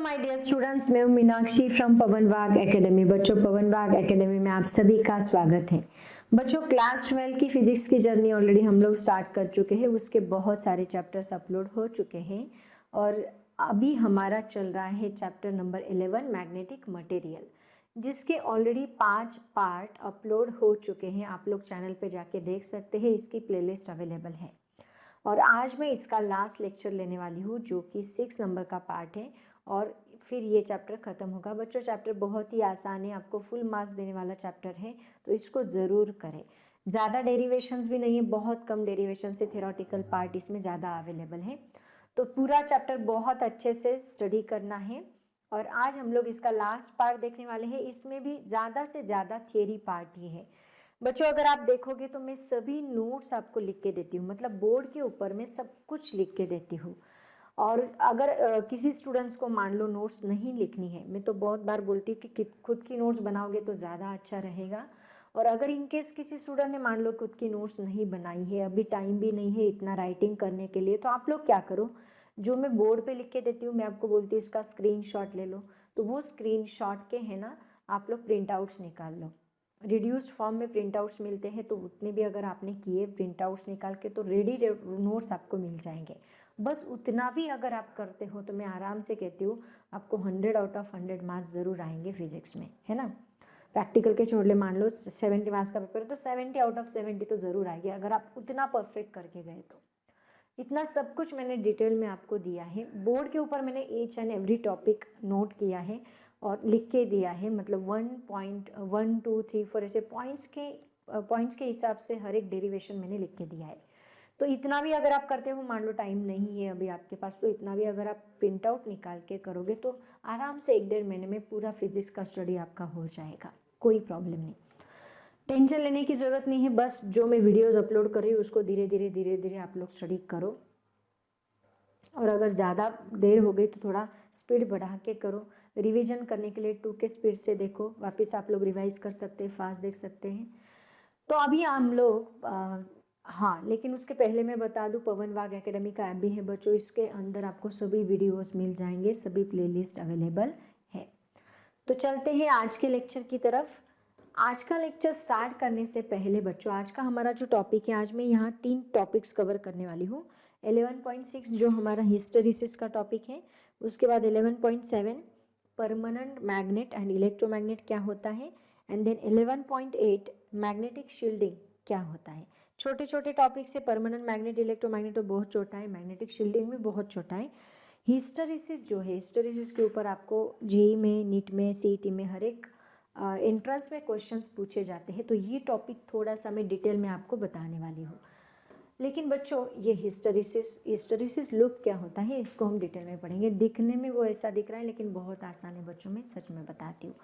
My dear students, मैं हूं Meenakshi from पवन वाग एकेडमी। बच्चों, पवन वाग एकेडमी में आप सभी का स्वागत है। बच्चों, क्लास 12 की फिजिक्स की जर्नी ऑलरेडी हम लोग स्टार्ट कर चुके हैं। उसके बहुत सारे चैप्टर्स अपलोड हो चुके हैं और अभी हमारा चल रहा है चैप्टर नंबर 11 मैग्नेटिक मटेरियल, जिसके ऑलरेडी 5 पार्ट अपलोड हो चुके हैं। आप लोग चैनल पे जाके देख सकते हैं, इसकी प्लेलिस्ट अवेलेबल है। और आज मैं इसका लास्ट लेक्चर लेने वाली हूँ, जो कि 6 नंबर का पार्ट है और फिर ये चैप्टर ख़त्म होगा। बच्चों, चैप्टर बहुत ही आसान है, आपको फुल मार्क्स देने वाला चैप्टर है, तो इसको ज़रूर करें। ज़्यादा डेरिवेशंस भी नहीं है, बहुत कम डेरिवेशन से थ्योरेटिकल पार्ट इसमें ज़्यादा अवेलेबल है। तो पूरा चैप्टर बहुत अच्छे से स्टडी करना है। और आज हम लोग इसका लास्ट पार्ट देखने वाले हैं। इसमें भी ज़्यादा से ज़्यादा थियरी पार्ट ही है। बच्चों, अगर आप देखोगे तो मैं सभी नोट्स आपको लिख के देती हूँ, मतलब बोर्ड के ऊपर मैं सब कुछ लिख के देती हूँ। और अगर किसी स्टूडेंट्स को मान लो नोट्स नहीं लिखनी है, मैं तो बहुत बार बोलती हूँ कि खुद की नोट्स बनाओगे तो ज़्यादा अच्छा रहेगा। और अगर इनकेस किसी स्टूडेंट ने मान लो खुद की नोट्स नहीं बनाई है, अभी टाइम भी नहीं है इतना राइटिंग करने के लिए, तो आप लोग क्या करो, जो मैं बोर्ड पे लिख के देती हूँ मैं आपको बोलती हूँ इसका स्क्रीनशॉट ले लो। तो वो स्क्रीनशॉट के है ना, आप लोग प्रिंट आउट्स निकाल लो। रिड्यूस्ड फॉर्म में प्रिंट आउट्स मिलते हैं, तो उतने भी अगर आपने किए प्रिंट आउट्स निकाल के, तो रेडी नोट्स आपको मिल जाएंगे। बस उतना भी अगर आप करते हो तो मैं आराम से कहती हूँ आपको 100 आउट ऑफ 100 मार्क्स ज़रूर आएंगे फिजिक्स में, है ना। प्रैक्टिकल के छोड़ ले, मान लो 70 मार्क्स का पेपर है तो 70 आउट ऑफ 70 तो ज़रूर आएगी, अगर आप उतना परफेक्ट करके गए तो। इतना सब कुछ मैंने डिटेल में आपको दिया है। बोर्ड के ऊपर मैंने each and every topic note किया है और लिख के दिया है, मतलब 1.1 2 3 4 ऐसे पॉइंट्स के हिसाब से हर एक डेरिवेशन मैंने लिख के दिया है। तो इतना भी अगर आप करते हो, मान लो टाइम नहीं है अभी आपके पास, तो इतना भी अगर आप प्रिंट आउट निकाल के करोगे तो आराम से 1-1.5 महीने में पूरा फिजिक्स का स्टडी आपका हो जाएगा, कोई प्रॉब्लम नहीं। टेंशन लेने की ज़रूरत नहीं है, बस जो मैं वीडियोज़ अपलोड कर रही हूँ उसको धीरे धीरे आप लोग स्टडी करो। और अगर ज़्यादा देर हो गई तो थोड़ा स्पीड बढ़ा के करो। रिवीजन करने के लिए 2 के स्पीड से देखो, वापस आप लोग रिवाइज कर सकते हैं, फास्ट देख सकते हैं। तो अभी हम लोग हाँ, लेकिन उसके पहले मैं बता दूं, पवन वाग एकेडमी का ऐप भी है बच्चों, इसके अंदर आपको सभी वीडियोस मिल जाएंगे, सभी प्लेलिस्ट अवेलेबल है। तो चलते हैं आज के लेक्चर की तरफ। आज का लेक्चर स्टार्ट करने से पहले बच्चों, आज का हमारा जो टॉपिक है, आज मैं यहाँ 3 टॉपिक्स कवर करने वाली हूँ। 11.6 जो हमारा हिस्टेरिसिस का टॉपिक है, उसके बाद 11.7 परमानेंट मैग्नेट एंड इलेक्ट्रोमैग्नेट क्या होता है, एंड देन 11.8 मैग्नेटिक शील्डिंग क्या होता है। छोटे छोटे टॉपिक से, परमानेंट मैग्नेट इलेक्ट्रोमैग्नेट तो बहुत छोटा है, मैग्नेटिक शील्डिंग भी बहुत छोटा है। हिस्टेरिसिस जो है, हिस्टेरिसिस के ऊपर आपको जेई में, नीट में, सीईटी में हर एक एंट्रेंस में क्वेश्चंस पूछे जाते हैं। तो ये टॉपिक थोड़ा सा मैं डिटेल में आपको बताने वाली हूँ। लेकिन बच्चों, ये हिस्टेरिसिस लुक क्या होता है इसको हम डिटेल में पढ़ेंगे। दिखने में वो ऐसा दिख रहा है, लेकिन बहुत आसान है बच्चों, में सच में बताती हूँ।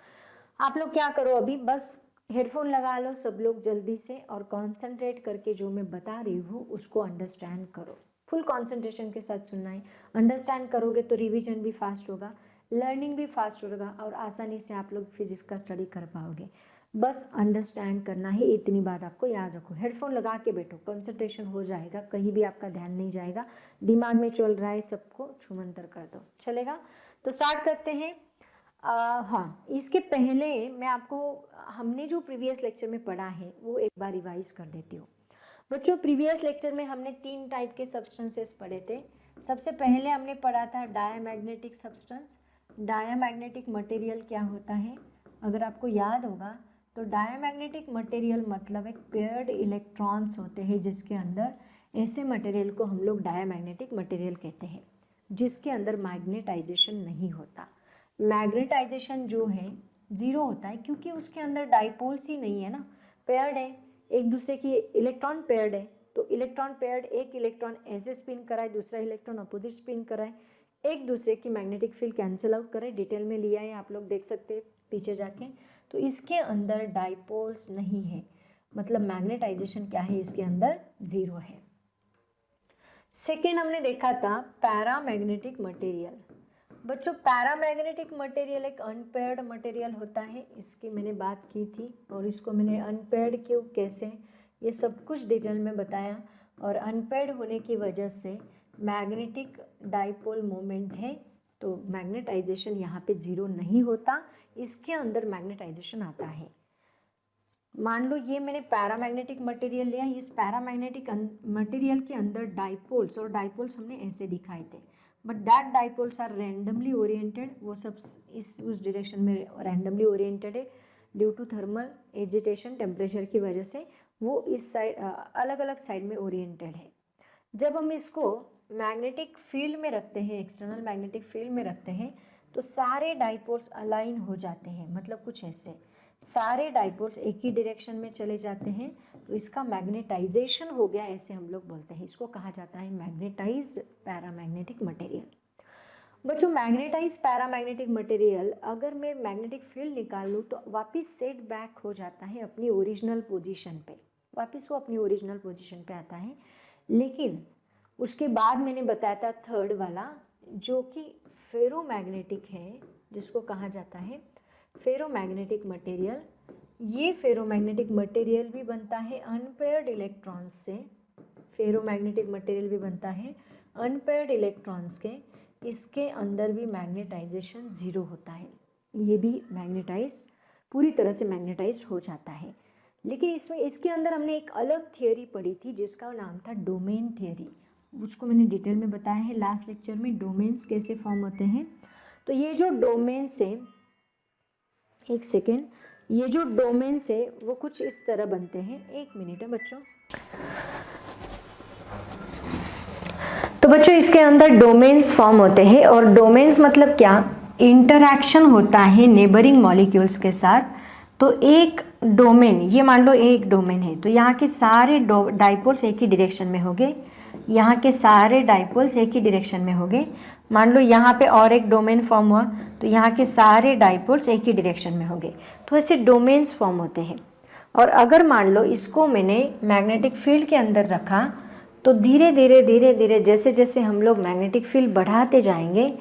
आप लोग क्या करो, अभी बस हेडफोन लगा लो सब लोग जल्दी से, और कॉन्सेंट्रेट करके जो मैं बता रही हूँ उसको अंडरस्टैंड करो। फुल कॉन्सेंट्रेशन के साथ सुनना है। अंडरस्टैंड करोगे तो रिवीजन भी फास्ट होगा, लर्निंग भी फास्ट होगा, और आसानी से आप लोग फिजिक्स का स्टडी कर पाओगे। बस अंडरस्टैंड करना है, इतनी बात आपको याद रखो। हेडफोन लगा के बैठो, कंसंट्रेशन हो जाएगा, कहीं भी आपका ध्यान नहीं जाएगा, दिमाग में चल रहा है सबको छूमंतर कर दो, चलेगा। तो स्टार्ट करते हैं। हाँ, इसके पहले मैं आपको हमने जो प्रीवियस लेक्चर में पढ़ा है वो एक बार रिवाइज कर देती हूँ। बच्चों, प्रीवियस लेक्चर में हमने 3 टाइप के सब्सटेंसेस पढ़े थे। सबसे पहले हमने पढ़ा था डायमैग्नेटिक सब्सटेंस। डायमैग्नेटिक मटेरियल क्या होता है, अगर आपको याद होगा तो डायमैग्नेटिक मटेरियल मतलब एक पेयर्ड इलेक्ट्रॉन्स होते हैं जिसके अंदर, ऐसे मटेरियल को हम लोग डायमैग्नेटिक मटेरियल कहते हैं जिसके अंदर मैग्नेटाइजेशन नहीं होता। मैग्नेटाइजेशन जो है 0 होता है, क्योंकि उसके अंदर डाइपोल्स ही नहीं है ना, पेयर्ड है, एक दूसरे की इलेक्ट्रॉन पेयर्ड है। तो इलेक्ट्रॉन पेयर्ड, एक इलेक्ट्रॉन ऐसे स्पिन कराए, दूसरा इलेक्ट्रॉन अपोजिट स्पिन कराए, एक दूसरे की मैग्नेटिक फील्ड कैंसिल आउट करे। डिटेल में लिया है, आप लोग देख सकते हैं पीछे जाके। तो इसके अंदर डाइपोल्स नहीं है, मतलब मैग्नेटाइजेशन क्या है इसके अंदर, 0 है। सेकेंड हमने देखा था पैरामैग्नेटिक मटेरियल। बच्चों, पैरामैग्नेटिक मटेरियल एक अनपेयर्ड मटेरियल होता है, इसकी मैंने बात की थी, और इसको मैंने अनपेयर्ड क्यों, कैसे, ये सब कुछ डिटेल में बताया। और अनपेयर्ड होने की वजह से मैग्नेटिक डाइपोल मोमेंट है तो मैग्नेटाइजेशन यहाँ पे जीरो नहीं होता, इसके अंदर मैग्नेटाइजेशन आता है। मान लो ये मैंने पैरामैग्नेटिक मटेरियल लिया, इस पैरामैग्नेटिक मटेरियल के अंदर डाइपोल्स, और डाइपोल्स हमने ऐसे दिखाए थे, but that dipoles are randomly oriented, वो सब उस डायरेक्शन में रैंडमली ओरिएंटेड है due to thermal agitation, temperature की वजह से वो इस साइड अलग अलग साइड में ओरिएंटेड है। जब हम इसको मैग्नेटिक फील्ड में रखते हैं, एक्सटर्नल मैग्नेटिक फील्ड में रखते हैं, तो सारे डाइपोल्स अलाइन हो जाते हैं, मतलब कुछ ऐसे सारे डाइपोल्स एक ही डायरेक्शन में चले जाते हैं, तो इसका मैग्नेटाइजेशन हो गया, ऐसे हम लोग बोलते हैं। इसको कहा जाता है मैग्नेटाइज्ड पैरामैग्नेटिक मटेरियल। बच्चों मैग्नेटाइज्ड पैरामैग्नेटिक मटेरियल अगर मैं मैग्नेटिक फील्ड निकाल लूँ तो वापस सेट बैक हो जाता है अपनी ओरिजिनल पोजीशन पे, वापस वो अपनी ओरिजिनल पोजीशन पे आता है। लेकिन उसके बाद मैंने बताया था थर्ड वाला, जो कि फेरोमैग्नेटिक है, जिसको कहा जाता है फेरोमैग्नेटिक मटेरियल। ये फेरोमैग्नेटिक मटेरियल भी बनता है अनपेयर्ड इलेक्ट्रॉन्स से, फेरोमैग्नेटिक मटेरियल भी बनता है अनपेयर्ड इलेक्ट्रॉन्स के, इसके अंदर भी मैग्नेटाइजेशन ज़ीरो होता है, ये भी मैग्नेटाइज पूरी तरह से मैग्नेटाइज हो जाता है। लेकिन इसमें इसके अंदर हमने एक अलग थियोरी पढ़ी थी जिसका नाम था डोमेन थियोरी, उसको मैंने डिटेल में बताया है लास्ट लेक्चर में, डोमेन्स कैसे फॉर्म होते हैं। तो ये जो डोमेन्स है, एक सेकेंड, ये जो डोमेन्स है वो कुछ इस तरह बनते हैं, एक मिनट है बच्चों। तो बच्चों इसके अंदर डोमेन्स फॉर्म होते हैं, और डोमेन्स मतलब क्या, इंटरैक्शन होता है नेबरिंग मॉलिक्यूल्स के साथ। तो एक डोमेन, ये मान लो एक डोमेन है, तो यहाँ के सारे डाइपोल्स एक ही डायरेक्शन में होंगे, यहाँ के सारे डाइपोल्स एक ही डायरेक्शन में होंगे। मान लो यहाँ पे और एक डोमेन फॉर्म हुआ, तो यहाँ के सारे डाइपोल्स एक ही डायरेक्शन में होंगे। तो ऐसे डोमेन्स फॉर्म होते हैं। और अगर मान लो इसको मैंने मैग्नेटिक फील्ड के अंदर रखा, तो धीरे धीरे जैसे जैसे हम लोग मैग्नेटिक फील्ड बढ़ाते जाएंगे,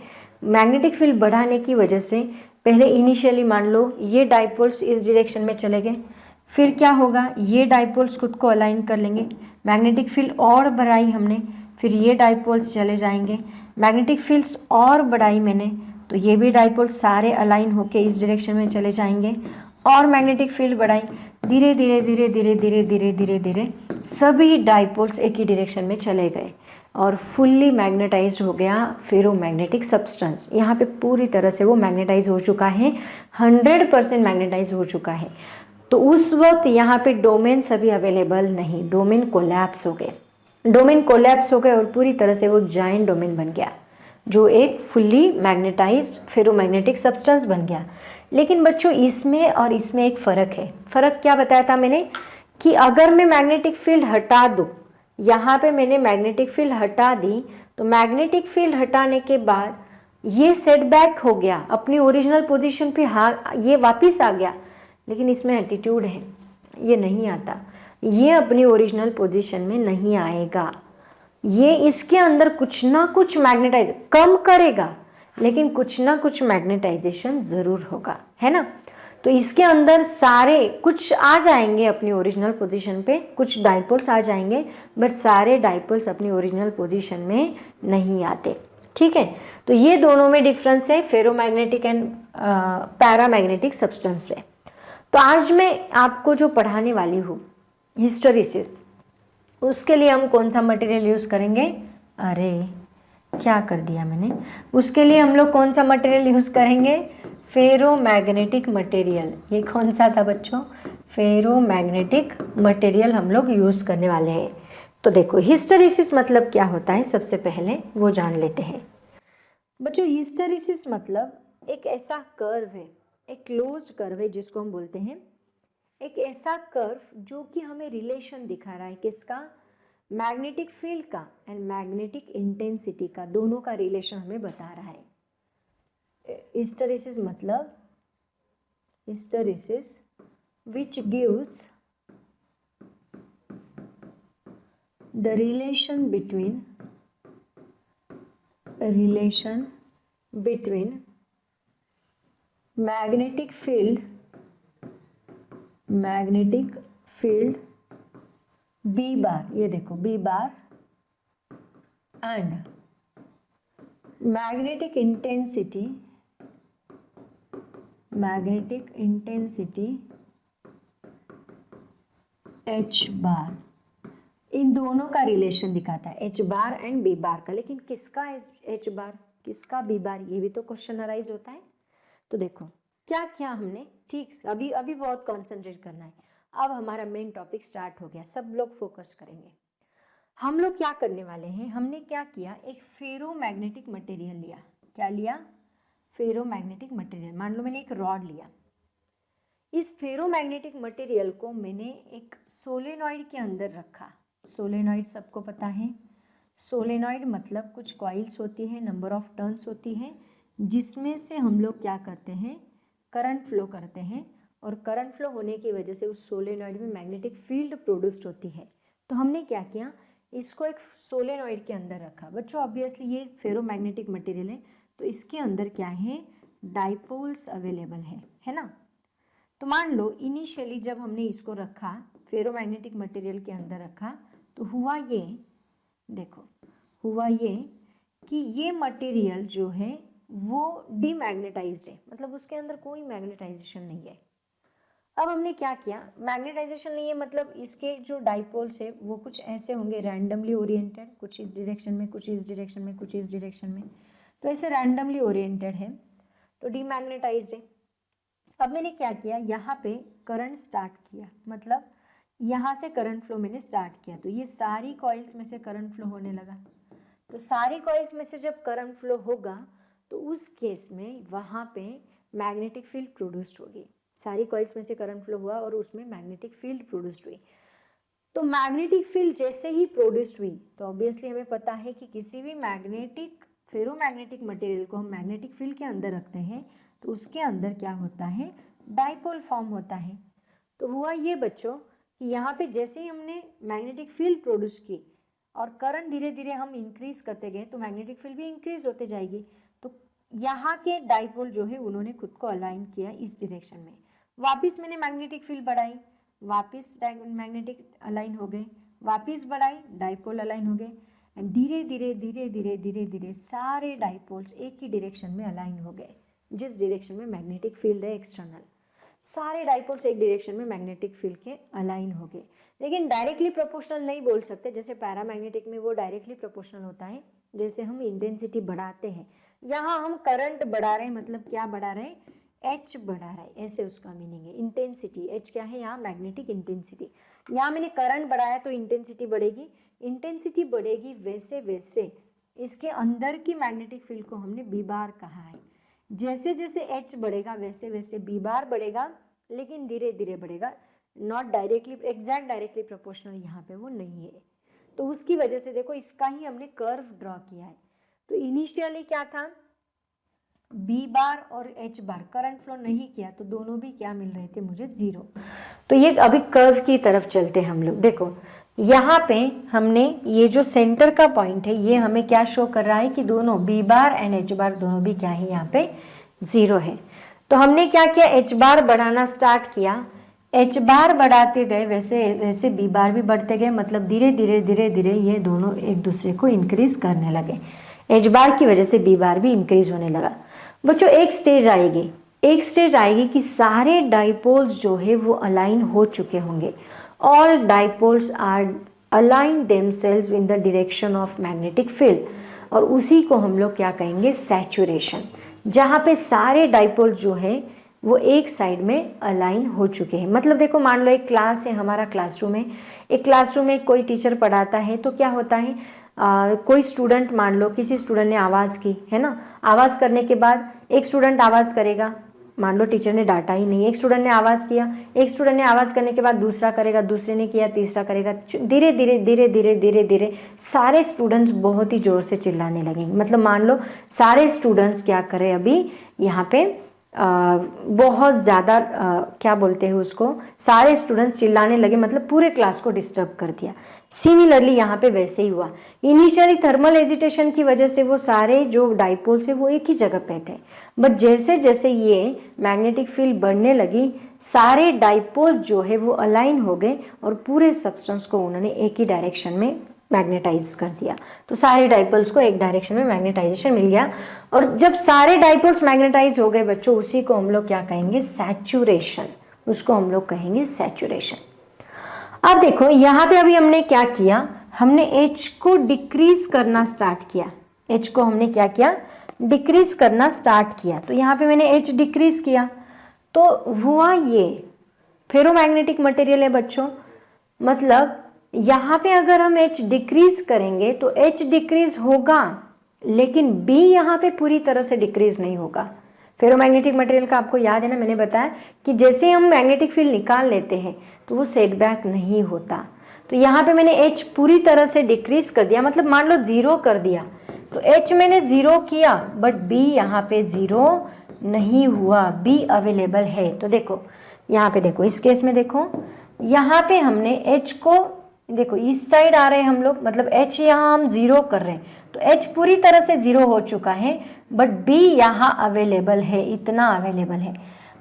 मैग्नेटिक फील्ड बढ़ाने की वजह से पहले इनिशियली मान लो ये डाइपोल्स इस डायरेक्शन में चले गए, फिर क्या होगा, ये डाइपोल्स खुद को अलाइन कर लेंगे, मैग्नेटिक फील्ड और बढ़ाई हमने, फिर ये डाइपोल्स चले जाएंगे, मैग्नेटिक फील्ड्स और बढ़ाई मैंने, तो ये भी डाइपोल्स सारे अलाइन होके इस डायरेक्शन में चले जाएंगे, और मैग्नेटिक फील्ड बढ़ाई, धीरे धीरे सभी डाइपोल्स एक ही डायरेक्शन में चले गए और फुल्ली मैग्नेटाइज्ड हो गया फेरोमैग्नेटिक सब्सटेंस। यहाँ पे पूरी तरह से वो मैग्नेटाइज हो चुका है, 100% मैग्नेटाइज हो चुका है। तो उस वक्त यहाँ पे डोमेन सभी अवेलेबल नहीं, डोमेन कोलैप्स हो गए, डोमेन कोलैप्स हो गए और पूरी तरह से वो जायंट डोमेन बन गया, जो एक फुल्ली मैग्नेटाइज्ड फेरोमैग्नेटिक सब्सटेंस बन गया। लेकिन बच्चों इसमें और इसमें एक फ़र्क है। फ़र्क क्या बताया था मैंने, कि अगर मैं मैग्नेटिक फील्ड हटा दूँ, यहाँ पे मैंने मैग्नेटिक फील्ड हटा दी, तो मैग्नेटिक फील्ड हटाने के बाद ये सेटबैक हो गया अपनी ओरिजिनल पोजीशन पे, हाँ ये वापस आ गया। लेकिन इसमें एटीट्यूड है, ये नहीं आता, ये अपनी ओरिजिनल पोजीशन में नहीं आएगा, ये इसके अंदर कुछ ना कुछ मैग्नेटाइज कम करेगा, लेकिन कुछ ना कुछ मैग्नेटाइजेशन ज़रूर होगा, है ना। तो इसके अंदर सारे कुछ आ जाएंगे अपनी ओरिजिनल पोजीशन पे, कुछ डाइपोल्स आ जाएंगे, बट सारे डाइपोल्स अपनी ओरिजिनल पोजीशन में नहीं आते, ठीक है। तो ये दोनों में डिफरेंस है फेरोमैग्नेटिक एंड पैरामैग्नेटिक सब्सटेंस में। तो आज मैं आपको जो पढ़ाने वाली हूँ हिस्टेरिसिस, उसके लिए हम कौन सा मटेरियल यूज़ करेंगे, अरे क्या कर दिया मैंने, उसके लिए हम लोग कौन सा मटेरियल यूज़ करेंगे, फेरोमैग्नेटिक मटेरियल। ये कौन सा था बच्चों, फेरोमैग्नेटिक मटेरियल हम लोग यूज़ करने वाले हैं। तो देखो हिस्टेरिसिस मतलब क्या होता है, सबसे पहले वो जान लेते हैं बच्चों। हिस्टेरिसिस मतलब एक ऐसा कर्व है, एक क्लोज्ड कर्व है जिसको हम बोलते हैं, एक ऐसा कर्व जो कि हमें रिलेशन दिखा रहा है, किसका, मैग्नेटिक फील्ड का एंड मैग्नेटिक इंटेंसिटी का, दोनों का रिलेशन हमें बता रहा है। हिस्टेरिसिस मतलब hysteresis which gives the relation between magnetic field B bar, ये देखो B bar and magnetic intensity H बार, इन दोनों का रिलेशन दिखाता है, H बार एंड B बार का। लेकिन किसका H बार, किसका B बार, ये भी तो क्वेश्चन अराइज होता है। तो देखो क्या किया हमने, ठीक, अभी बहुत कॉन्सेंट्रेट करना है। अब हमारा मेन टॉपिक स्टार्ट हो गया, सब लोग फोकस करेंगे। हम लोग क्या करने वाले हैं, हमने क्या किया, एक फेरोमैग्नेटिक मटेरियल लिया। क्या लिया, फेरोमैग्नेटिक मटेरियल। मान लो मैंने एक रॉड लिया, इस फेरोमैग्नेटिक मटेरियल को मैंने एक सोलेनॉइड के अंदर रखा। सोलेनॉइड सबको पता है, सोलेनॉइड मतलब कुछ कॉइल्स होती है, नंबर ऑफ टर्न्स होती है, जिसमें से हम लोग क्या करते हैं, करंट फ्लो करते हैं, और करंट फ्लो होने की वजह से उस सोलेनॉइड में मैग्नेटिक फील्ड प्रोड्यूस्ड होती है। तो हमने क्या किया, इसको एक सोलेनॉइड के अंदर रखा। बच्चों ऑब्वियसली ये फेरोमैग्नेटिक मटेरियल है, तो इसके अंदर क्या है, डाइपोल्स अवेलेबल है ना। तो मान लो इनिशियली जब हमने इसको रखा, फेरोमैग्नेटिक मटेरियल के अंदर रखा, तो हुआ ये, देखो हुआ ये कि ये मटेरियल जो है वो डीमैग्नेटाइज्ड है, मतलब उसके अंदर कोई मैग्नेटाइजेशन नहीं है। अब हमने क्या किया, मैग्नेटाइजेशन नहीं है मतलब इसके जो डाइपोल्स है वो कुछ ऐसे होंगे रैंडमली ओरिएंटेड, कुछ इस डायरेक्शन में, कुछ इस डायरेक्शन में, कुछ इस डायरेक्शन में, तो ऐसे रैंडमली ओरिएंटेड है, तो डीमैग्नेटाइज्ड है। अब मैंने क्या किया, यहाँ पे करंट स्टार्ट किया, मतलब यहाँ से करंट फ्लो मैंने स्टार्ट किया, तो ये सारी कॉइल्स में से करंट फ्लो होने लगा। तो सारी कॉइल्स में से जब करंट फ्लो होगा तो उस केस में वहाँ पे मैग्नेटिक फील्ड प्रोड्यूस्ड होगी। सारी कॉइल्स में से करंट फ्लो हुआ और उसमें मैग्नेटिक फील्ड प्रोड्यूस्ड हुई। तो मैग्नेटिक फील्ड जैसे ही प्रोड्यूस्ड हुई, तो ऑब्वियसली हमें पता है कि किसी भी मैग्नेटिक फेरोमैग्नेटिक मटेरियल को हम मैग्नेटिक फील्ड के अंदर रखते हैं तो उसके अंदर क्या होता है, डाइपोल फॉर्म होता है। तो हुआ ये बच्चों कि यहाँ पे जैसे ही हमने मैग्नेटिक फील्ड प्रोड्यूस की और करंट धीरे धीरे हम इंक्रीज करते गए तो मैग्नेटिक फील्ड भी इंक्रीज होते जाएगी। तो यहाँ के डाइपोल जो है उन्होंने खुद को अलाइन किया इस डायरेक्शन में। वापस मैंने मैग्नेटिक फील्ड बढ़ाई, वापस मैग्नेटिक अलाइन हो गए, वापस बढ़ाई, डाइपोल अलाइन हो गए, एंड धीरे धीरे धीरे धीरे धीरे धीरे सारे डाइपोल्स एक ही डायरेक्शन में अलाइन हो गए, जिस डायरेक्शन में मैग्नेटिक फील्ड है एक्सटर्नल। सारे डाइपोल्स एक डायरेक्शन में मैग्नेटिक फील्ड के अलाइन हो गए। लेकिन डायरेक्टली प्रोपोर्शनल नहीं बोल सकते, जैसे पैरामैग्नेटिक में वो डायरेक्टली प्रोपोर्शनल होता है, जैसे हम इंटेंसिटी बढ़ाते हैं। यहाँ हम करंट बढ़ा रहे हैं, मतलब क्या बढ़ा रहे हैं, H बढ़ा रहा है, ऐसे उसका मीनिंग है। इंटेंसिटी H क्या है, यहाँ मैग्नेटिक इंटेंसिटी। यहाँ मैंने करंट बढ़ाया तो इंटेंसिटी बढ़ेगी, इंटेंसिटी बढ़ेगी, वैसे वैसे इसके अंदर की मैग्नेटिक फील्ड को हमने B बार कहा है। जैसे जैसे H बढ़ेगा वैसे वैसे B बार बढ़ेगा, लेकिन धीरे धीरे बढ़ेगा, not directly exact directly proportional यहाँ पे वो नहीं है। तो उसकी वजह से देखो इसका ही हमने कर्व ड्रॉ किया है। तो इनिशियली क्या था, B बार और H बार करंट फ्लो नहीं किया तो दोनों भी क्या मिल रहे थे मुझे, जीरो। तो ये अभी कर्व की तरफ चलते हैं हम लोग। देखो यहाँ पे हमने ये जो सेंटर का पॉइंट है ये हमें क्या शो कर रहा है कि दोनों B बार एंड H बार दोनों भी क्या है, यहाँ पे जीरो है। तो हमने क्या किया, H बार बढ़ाना स्टार्ट किया, H बार बढ़ाते गए वैसे वैसे B बार भी बढ़ते गए, मतलब धीरे धीरे धीरे धीरे ये दोनों एक दूसरे को इंक्रीज करने लगे। H बार की वजह से B बार भी इंक्रीज होने लगा। बच्चों एक स्टेज आएगी कि सारे डाइपोल्स जो है वो अलाइन हो चुके होंगे। All dipoles are align themselves in the direction of magnetic field, और उसी को हम लोग क्या कहेंगे, सैचुरेशन, जहाँ पे सारे डाइपोल्स जो है वो एक साइड में अलाइन हो चुके हैं। मतलब देखो मान लो एक क्लास है, हमारा क्लासरूम है, एक क्लासरूम में कोई टीचर पढ़ाता है तो क्या होता है, कोई स्टूडेंट, मान लो किसी स्टूडेंट ने आवाज़ की है ना, आवाज़ करने के बाद एक स्टूडेंट आवाज़ करेगा, मान लो टीचर ने डांटा ही नहीं, एक स्टूडेंट ने आवाज़ किया, एक स्टूडेंट ने आवाज़ करने के बाद दूसरा करेगा, दूसरे ने किया, तीसरा करेगा, धीरे धीरे धीरे धीरे धीरे धीरे सारे स्टूडेंट्स बहुत ही ज़ोर से चिल्लाने लगेंगे। मतलब मान लो सारे स्टूडेंट्स क्या करें, अभी यहाँ पे बहुत ज़्यादा क्या बोलते हैं उसको, सारे स्टूडेंट्स चिल्लाने लगे, मतलब पूरे क्लास को डिस्टर्ब कर दिया। सिमिलरली यहाँ पे वैसे ही हुआ, इनिशियली थर्मल एजिटेशन की वजह से वो सारे जो डाइपोल्स है वो एक ही जगह पे थे, बट जैसे जैसे ये मैग्नेटिक फील्ड बढ़ने लगी सारे डाइपोल जो है वो अलाइन हो गए और पूरे सब्सटेंस को उन्होंने एक ही डायरेक्शन में मैग्नेटाइज कर दिया, तो सारे डाइपोल्स को एक डायरेक्शन में मैग्नेटाइजेशन मिल गया। और जब सारे डाइपोल्स मैग्नेटाइज हो गए बच्चों, उसी को हम लोग क्या कहेंगे, सैचुरेशन, उसको हम लोग कहेंगे सैचुरेशन। अब देखो यहाँ पे अभी हमने क्या किया, हमने H को डिक्रीज करना स्टार्ट किया, H को हमने क्या किया, डिक्रीज करना स्टार्ट किया। तो यहाँ पे मैंने H डिक्रीज किया तो हुआ ये फेरोमैग्नेटिक मटेरियल है बच्चों। मतलब यहाँ पे अगर हम H डिक्रीज करेंगे तो H डिक्रीज होगा, लेकिन B यहाँ पे पूरी तरह से डिक्रीज नहीं होगा। फेरोमैग्नेटिक मटेरियल का आपको याद है ना, मैंने बताया कि जैसे हम मैग्नेटिक फील्ड निकाल लेते हैं तो वो सेटबैक नहीं होता। तो यहाँ पे मैंने H पूरी तरह से डिक्रीज कर दिया, मतलब मान लो 0 कर दिया, तो H मैंने 0 किया बट B यहाँ पे 0 नहीं हुआ, B अवेलेबल है। तो देखो यहाँ पे देखो, इस केस में देखो यहाँ पे हमने H को देखो इस साइड आ रहे हैं हम लोग, मतलब H यहाँ हम 0 कर रहे हैं, तो H पूरी तरह से 0 हो चुका है बट B यहाँ अवेलेबल है, इतना अवेलेबल है।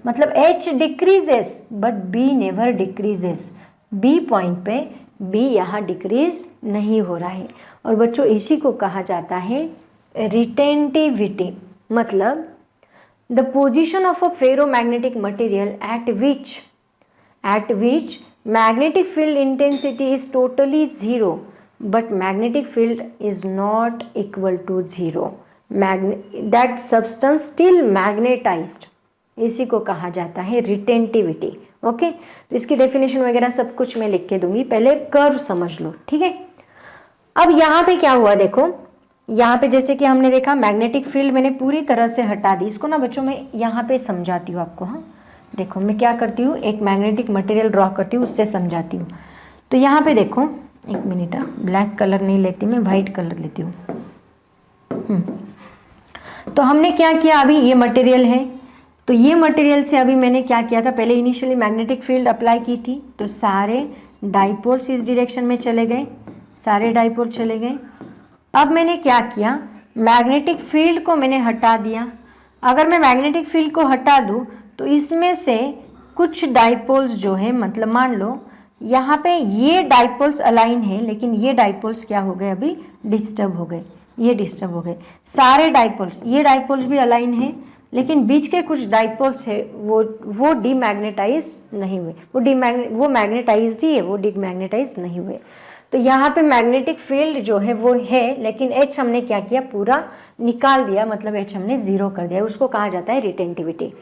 मतलब H decreases but B never decreases, B point पे B यहाँ डिक्रीज नहीं हो रहा है। और बच्चों इसी को कहा जाता है रिटेंटिविटी, मतलब the position of a ferromagnetic material at which magnetic field intensity is totally zero but magnetic field is not equal to zero, that substance still magnetized, इसी को कहा जाता है रिटेंटिविटी। ओके, तो इसकी डेफिनेशन वगैरह सब कुछ मैं लिख के दूंगी, पहले कर्व समझ लो, ठीक है। अब यहाँ पे क्या हुआ देखो, यहाँ पे जैसे कि हमने देखा मैग्नेटिक फील्ड मैंने पूरी तरह से हटा दी। इसको ना बच्चों मैं यहाँ पे समझाती हूँ आपको। हाँ देखो मैं क्या करती हूँ, एक मैग्नेटिक मटेरियल ड्रॉ करती हूँ, उससे समझाती हूँ। तो यहाँ पे देखो, एक मिनट, ब्लैक कलर नहीं लेती मैं, वाइट कलर लेती हूँ। तो हमने क्या किया, अभी ये मटेरियल है, तो ये मटेरियल से अभी मैंने क्या किया था, पहले इनिशियली मैग्नेटिक फील्ड अप्लाई की थी, तो सारे डाइपोल्स इस डायरेक्शन में चले गए, सारे डाइपोल चले गए। अब मैंने क्या किया, मैग्नेटिक फील्ड को मैंने हटा दिया। अगर मैं मैग्नेटिक फील्ड को हटा दूँ तो इसमें से कुछ डाइपोल्स जो है, मतलब मान लो यहाँ पे ये डाइपोल्स अलाइन है, लेकिन ये डाइपोल्स क्या हो गए, अभी डिस्टर्ब हो गए, ये डिस्टर्ब हो गए। सारे डाइपोल्स, ये डाइपोल्स भी अलाइन है, लेकिन बीच के कुछ डाइपोल्स है वो डीमैग्नेटाइज नहीं हुए, वो मैग्नेटाइज्ड ही है, वो डीमैग्नेटाइज नहीं हुए। तो यहाँ पे मैग्नेटिक फील्ड जो है वो है, लेकिन H हमने क्या किया, पूरा निकाल दिया, मतलब H हमने 0 कर दिया, उसको कहा जाता है रिटेंटिविटी।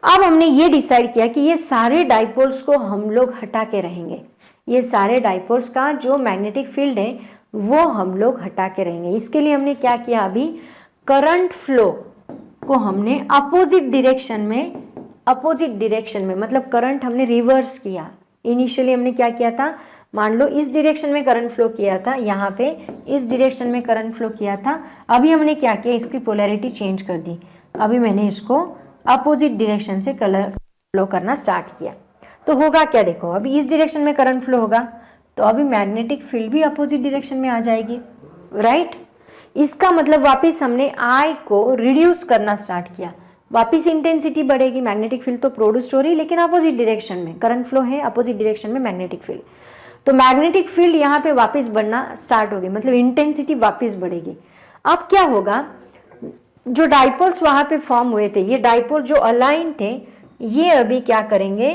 अब हमने ये डिसाइड किया कि ये सारे डाइपोल्स को हम लोग हटा के रहेंगे, ये सारे डाइपोल्स का जो मैग्नेटिक फील्ड है वो हम लोग हटा के रहेंगे। इसके लिए हमने क्या किया, अभी करंट फ्लो को हमने अपोजिट डायरेक्शन में, मतलब करंट हमने रिवर्स किया। इनिशियली हमने क्या किया था, मान लो इस डायरेक्शन में करंट फ्लो किया था, यहाँ पे इस डायरेक्शन में करंट फ्लो किया था। अभी हमने क्या किया, इसकी पोलैरिटी चेंज कर दी, अभी मैंने इसको अपोजिट डायरेक्शन से करंट फ्लो करना स्टार्ट किया। तो होगा क्या, देखो अभी इस डायरेक्शन में करंट फ्लो होगा, तो अभी मैग्नेटिक फील्ड भी अपोजिट डायरेक्शन में आ जाएगी, राइट। इसका मतलब वापस हमने I को रिड्यूस करना स्टार्ट किया, वापस इंटेंसिटी बढ़ेगी। मैग्नेटिक फील्ड तो प्रोड्यूस हो रही, लेकिन अपोजिट डायरेक्शन में करंट फ्लो है, अपोजिट डायरेक्शन में मैग्नेटिक फील्ड, तो मैग्नेटिक फील्ड यहाँ पे वापस बढ़ना स्टार्ट होगी, मतलब इंटेंसिटी वापस बढ़ेगी। अब क्या होगा, जो डाइपोल्स वहाँ पे फॉर्म हुए थे, ये डाइपोल जो अलाइन थे, ये अभी क्या करेंगे,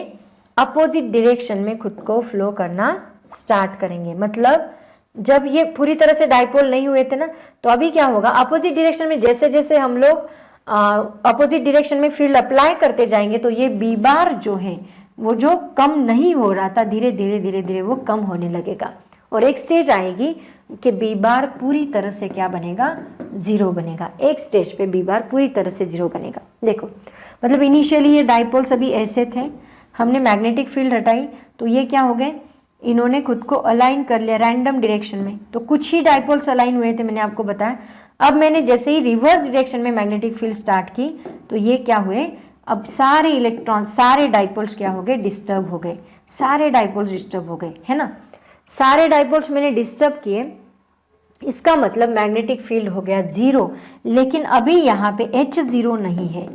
अपोजिट डायरेक्शन में खुद को फ्लो करना स्टार्ट करेंगे। मतलब जब ये पूरी तरह से डाइपोल नहीं हुए थे ना, तो अभी क्या होगा, अपोजिट डायरेक्शन में जैसे जैसे हम लोग अपोजिट डायरेक्शन में फील्ड अप्लाई करते जाएंगे, तो ये बी बार जो है वो जो कम नहीं हो रहा था, धीरे धीरे वो कम होने लगेगा, और एक स्टेज आएगी कि बी बार पूरी तरह से क्या बनेगा, 0 बनेगा। एक स्टेज पे बी बार पूरी तरह से 0 बनेगा। देखो मतलब इनिशियली ये डाइपोल्स अभी ऐसे थे, हमने मैग्नेटिक फील्ड हटाई, तो ये क्या हो गए, इन्होंने खुद को अलाइन कर लिया रैंडम डायरेक्शन में, तो कुछ ही डाइपोल्स अलाइन हुए थे, मैंने आपको बताया। अब मैंने जैसे ही रिवर्स डायरेक्शन में मैग्नेटिक फील्ड स्टार्ट की, तो ये क्या हुए, अब सारे इलेक्ट्रॉन, सारे डाइपोल्स क्या हो गए, डिस्टर्ब हो गए, सारे डाइपोल्स डिस्टर्ब हो गए, है ना। सारे डाइपोल्स मैंने डिस्टर्ब किए, इसका मतलब मैग्नेटिक फील्ड हो गया 0, लेकिन अभी यहाँ पे H 0 नहीं है,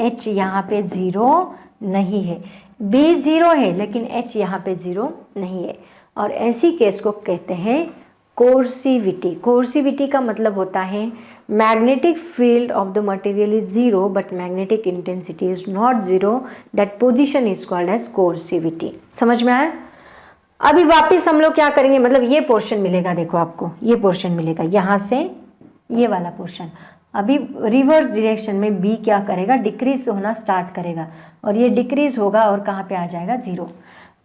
H यहाँ पे 0 नहीं है, B 0 है, लेकिन H यहाँ पे 0 नहीं है, और ऐसी केस को कहते हैं कोर्सिविटी, कोर्सिविटी का मतलब होता है magnetic field of the material is zero but magnetic intensity is not zero, that position is called as coercivity. समझ में आया? अभी वापस हम लोग क्या करेंगे, मतलब ये पोर्शन मिलेगा, देखो आपको ये पोर्शन मिलेगा यहाँ से, ये वाला पोर्शन अभी रिवर्स डायरेक्शन में बी क्या करेगा, डिक्रीज होना स्टार्ट करेगा और ये डिक्रीज होगा और कहाँ पे आ जाएगा, जीरो।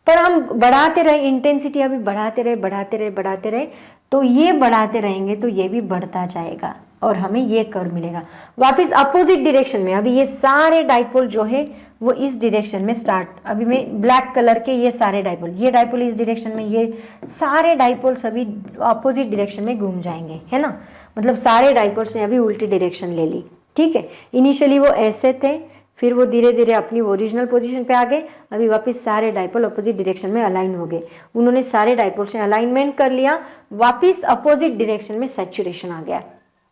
पर हम बढ़ाते रहे इंटेंसिटी, अभी बढ़ाते रहे बढ़ाते रहे बढ़ाते रहे, तो ये बढ़ाते रहेंगे तो ये भी बढ़ता जाएगा और हमें ये कर्व मिलेगा। वापस अपोजिट डायरेक्शन में अभी ये सारे डाइपोल जो है वो इस डायरेक्शन में स्टार्ट, अभी मैं ब्लैक कलर के ये सारे डाइपोल, ये डाइपोल इस डायरेक्शन में, ये सारे डाइपोल सभी अपोजिट डायरेक्शन में घूम जाएंगे, है ना। मतलब सारे डाइपोल्स ने अभी उल्टी डायरेक्शन ले ली, ठीक है। इनिशियली वो ऐसे थे, फिर वो धीरे धीरे अपनी ओरिजिनल पोजीशन पे आ गए, अभी वापस सारे डाइपोल अपोजिट डायरेक्शन में अलाइन हो गए। उन्होंने सारे डाइपोल से अलाइनमेंट कर लिया, वापस अपोजिट डायरेक्शन में सैचुरेशन आ गया,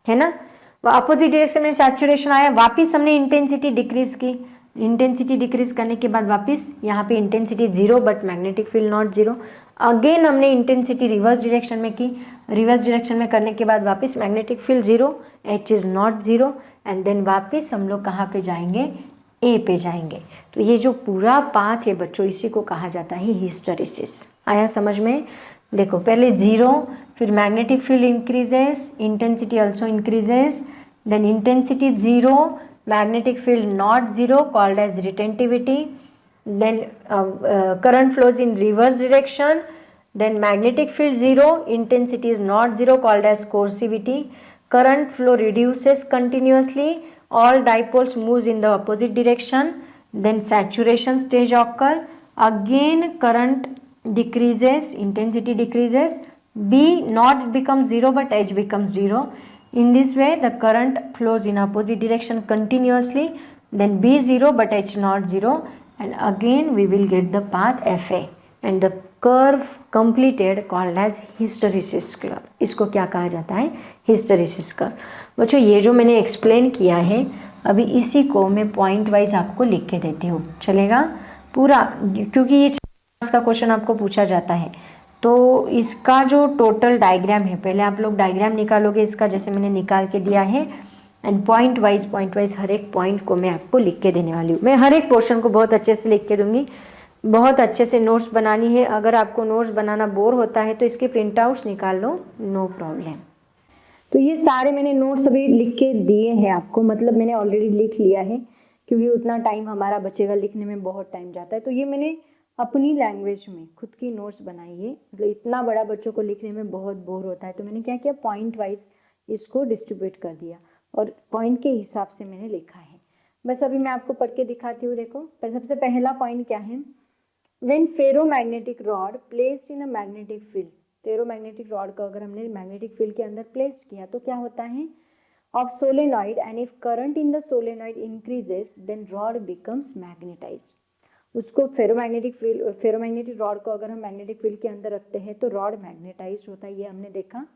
है ना। अपोजिट डायरेक्शन में सैचुरेशन आया, वापस हमने इंटेंसिटी डिक्रीज की, इंटेंसिटी डिक्रीज करने के बाद वापस यहाँ पे intensity zero but magnetic field not zero. Again हमने इंटेंसिटी रिवर्स डायरेक्शन में की, रिवर्स डायरेक्शन में करने के बाद वापस magnetic field zero, H is not zero, and then वापस हम लोग कहाँ पे जाएंगे, ए पे जाएंगे। तो ये जो पूरा पाथ है बच्चों, इसी को कहा जाता है हिस्टेरिसिस। आया समझ में? देखो पहले जीरो, फिर magnetic field increases, intensity also increases, then intensity zero, magnetic field not zero called as retentivity, then current flows in reverse direction, then magnetic field zero, intensity is not zero called as coercivity, current flow reduces continuously, all dipoles moves in the opposite direction, then saturation stage occur, again current decreases, intensity decreases, B not becomes zero but H becomes zero. In this way the current flows in opposite direction continuously, then B zero but H not zero, and again we will get the path FA and the curve completed called as hysteresis curve. इसको क्या कहा जाता है, hysteresis curve. बच्चों ये जो मैंने explain किया है अभी इसी को मैं पॉइंट वाइज आपको लिख के देती हूँ, चलेगा पूरा, क्योंकि ये का क्वेश्चन आपको पूछा जाता है। तो इसका जो टोटल डायग्राम है, पहले आप लोग डायग्राम निकालोगे इसका, जैसे मैंने निकाल के दिया है, एंड पॉइंट वाइज हर एक पॉइंट को मैं आपको लिख के देने वाली हूँ। मैं हर एक पोर्शन को बहुत अच्छे से लिख के दूंगी, बहुत अच्छे से नोट्स बनानी है। अगर आपको नोट्स बनाना बोर होता है तो इसके प्रिंट आउट्स निकाल लो, नो प्रॉब्लम। तो ये सारे मैंने नोट्स अभी लिख के दिए हैं आपको, मतलब मैंने ऑलरेडी लिख लिया है, क्योंकि उतना टाइम हमारा बचेगा, लिखने में बहुत टाइम जाता है। तो ये मैंने अपनी लैंग्वेज में खुद की नोट्स बनाई है, मतलब इतना बड़ा बच्चों को लिखने में बहुत बोर होता है, तो मैंने क्या किया, पॉइंट वाइज इसको डिस्ट्रीब्यूट कर दिया और पॉइंट के हिसाब से मैंने लिखा है। बस अभी मैं आपको पढ़ के दिखाती हूँ। देखो सबसे पहला पॉइंट क्या है, when ferromagnetic rod placed in a magnetic field, ferromagnetic rod को अगर हमने मैग्नेटिक फील्ड के अंदर प्लेस किया तो क्या होता है, of solenoid, and if current in the solenoid increases then rod becomes magnetized. उसको फेरोमैग्नेटिक रॉड को अगर हम मैग्नेटिक फील्ड के अंदर रखते हैं तो रॉड मैग्नेटाइज्ड होता है, ये हमने देखा।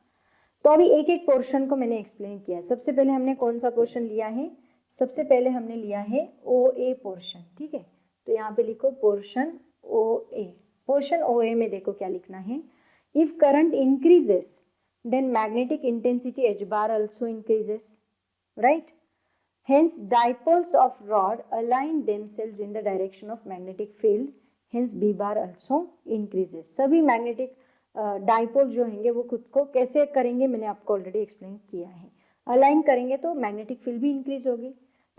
तो अभी एक एक पोर्शन को मैंने एक्सप्लेन किया है। सबसे पहले हमने कौन सा पोर्शन लिया है, सबसे पहले हमने लिया है ओ ए पोर्शन, ठीक है। तो यहाँ पे लिखो पोर्शन ओ ए। पोर्शन ओ ए में देखो क्या लिखना है, if current increases then magnetic intensity H bar also increases, right. Hence dipoles of rod align themselves in the direction of magnetic field, hence B bar also increases। सभी मैग्नेटिक डाइपोल जो होंगे वो खुद को कैसे करेंगे, मैंने आपको ऑलरेडी एक्सप्लेन किया है। अलाइन करेंगे तो मैग्नेटिक फील्ड भी इंक्रीज होगी,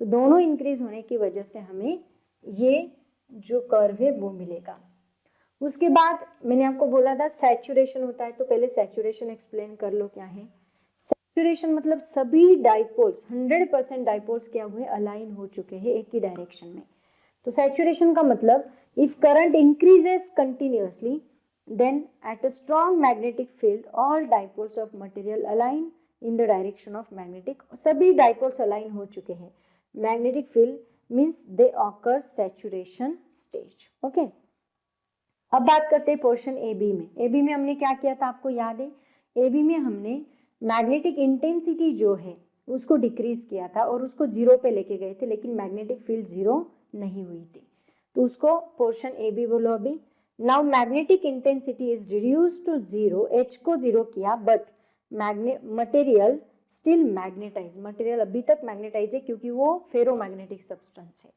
तो दोनों इंक्रीज होने की वजह से हमें ये जो कर्व है वो मिलेगा। उसके बाद मैंने आपको बोला था सैचुरेशन होता है, तो पहले सैचुरेशन एक्सप्लेन कर लो क्या है। सैचुरेशन मतलब सभी डाइपोल्स 100% डाइपोल्स क्या हुए, अलाइन हो चुके हैं एक ही डायरेक्शन में। तो सैचुरेशन का मतलब if current increases continuously then at a strong magnetic field all dipoles of material align in the direction of magnetic, सभी डाइपोल्स अलाइन हो चुके हैं magnetic field, means they occur saturation stage. Okay, अब बात करते हैं पोर्शन ए बी में। A B में हमने क्या किया था आपको याद है, ए बी में हमने मैग्नेटिक इंटेंसिटी जो है उसको डिक्रीज किया था और उसको जीरो पे लेके गए थे, लेकिन मैग्नेटिक फील्ड जीरो नहीं हुई थी, तो उसको पोर्शन ए बी बोलो अभी। Now magnetic intensity is reduced to zero, H को जीरो किया, but material still magnetize, material अभी तक मैग्नेटाइज है क्योंकि वो फेरोमैग्नेटिक सब्सटेंस है।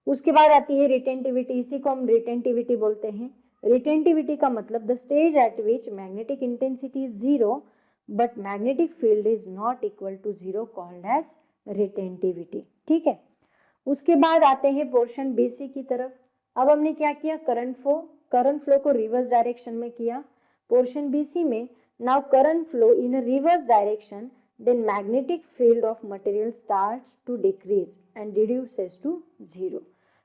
उसके बाद आती है रिटेंटिविटी, इसी को हम रिटेंटिविटी बोलते हैं। रिटेंटिविटी का मतलब the stage at which magnetic intensity is zero but magnetic field is not equal to zero, called as retentivity. ठीक है, उसके बाद आते हैं पोर्शन बीसी की तरफ। अब हमने क्या किया, करंट फ्लो को रिवर्स डायरेक्शन में किया। पोर्शन बीसी में now current flow in a reverse direction, then magnetic field of material starts to decrease and reduces to zero।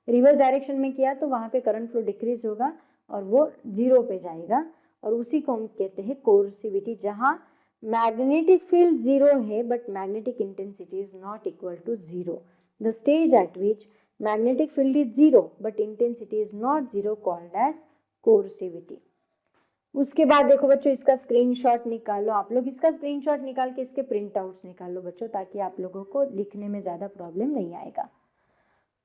Reverse direction में किया तो वहां पे करंट फ्लो डिक्रीज होगा और वो जीरो पे जाएगा, और उसी को हम कहते हैं कोर्सिविटी, जहां मैग्नेटिक फील्ड जीरो है but magnetic intensity is not equal to zero. The stage at which magnetic field is zero but intensity is not zero, called as coercivity. उसके बाद देखो बच्चों, इसका स्क्रीनशॉट निकालो आप लोग, इसका स्क्रीनशॉट निकाल के इसके प्रिंट आउट्स निकाल लो बच्चों, ताकि आप लोगों को लिखने में ज़्यादा प्रॉब्लम नहीं आएगा।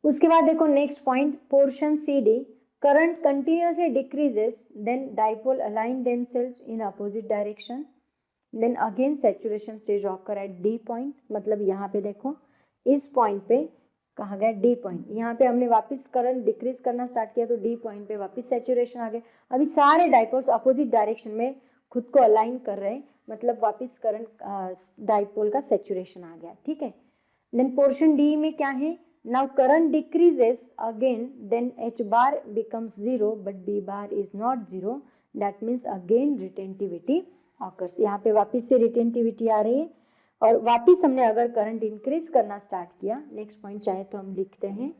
उसके बाद देखो next point, portion C D, current continuously decreases then dipole align themselves in opposite direction, then again saturation stage occur at D point. मतलब यहाँ पे देखो इस पॉइंट पे कहा गया डी पॉइंट, यहाँ पे हमने वापस करंट डिक्रीज करना स्टार्ट किया तो डी पॉइंट पे वापस सैचुरेशन आ गए। अभी सारे डाइपोल्स अपोजिट डायरेक्शन में खुद को अलाइन कर रहे हैं, मतलब वापस करंट डाइपोल का सैचुरेशन आ गया। ठीक है, देन पोर्शन डी में क्या है, now current decreases again, then H bar becomes zero but B bar is not zero, that means again retentivity occurs. यहाँ पे वापस से रिटेंटिविटी आ रही है, और वापस हमने अगर करंट इंक्रीज करना स्टार्ट किया, नेक्स्ट पॉइंट चाहे तो हम लिखते हैं।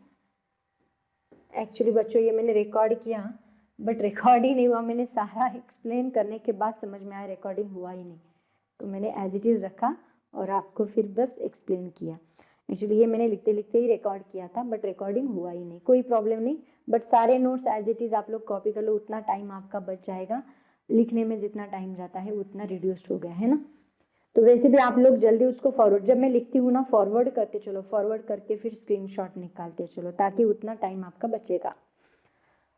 एक्चुअली बच्चों ये मैंने रिकॉर्ड किया बट रिकॉर्ड ही नहीं हुआ, मैंने सारा एक्सप्लेन करने के बाद समझ में आया रिकॉर्डिंग हुआ ही नहीं, तो मैंने एज इट इज़ रखा और आपको फिर बस एक्सप्लेन किया। एक्चुअली ये मैंने लिखते लिखते ही रिकॉर्ड किया था बट रिकॉर्डिंग हुआ ही नहीं, कोई प्रॉब्लम नहीं, बट सारे नोट्स एज इट इज़ आप लोग कॉपी कर लो, उतना टाइम आपका बच जाएगा। लिखने में जितना टाइम जाता है उतना रिड्यूस हो गया है ना। तो वैसे भी आप लोग जल्दी उसको फॉरवर्ड, जब मैं लिखती हूँ ना फॉरवर्ड करते चलो, फॉरवर्ड करके फिर स्क्रीनशॉट निकालते चलो, ताकि उतना टाइम आपका बचेगा।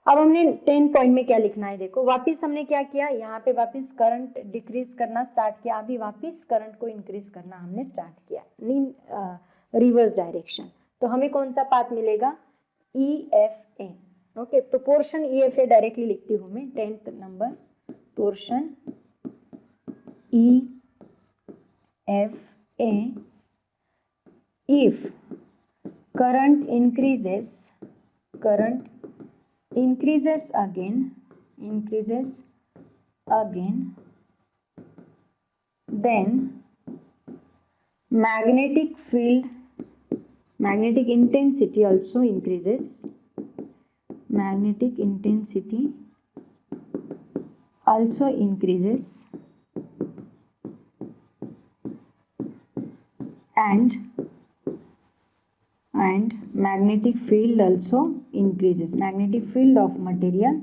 अब हमने 10 पॉइंट में क्या लिखना है, देखो वापस हमने क्या किया, यहाँ पे वापस करंट डिक्रीज करना स्टार्ट किया, अभी वापस करंट को इंक्रीज करना हमने स्टार्ट किया रिवर्स डायरेक्शन। तो हमें कौन सा पाथ मिलेगा, EFA। ओके, तो पोर्शन EFA डायरेक्टली लिखती हूँ मैं, 10th number portion EFA, if current increases again, then magnetic intensity also increases, and magnetic field also increases, magnetic field of material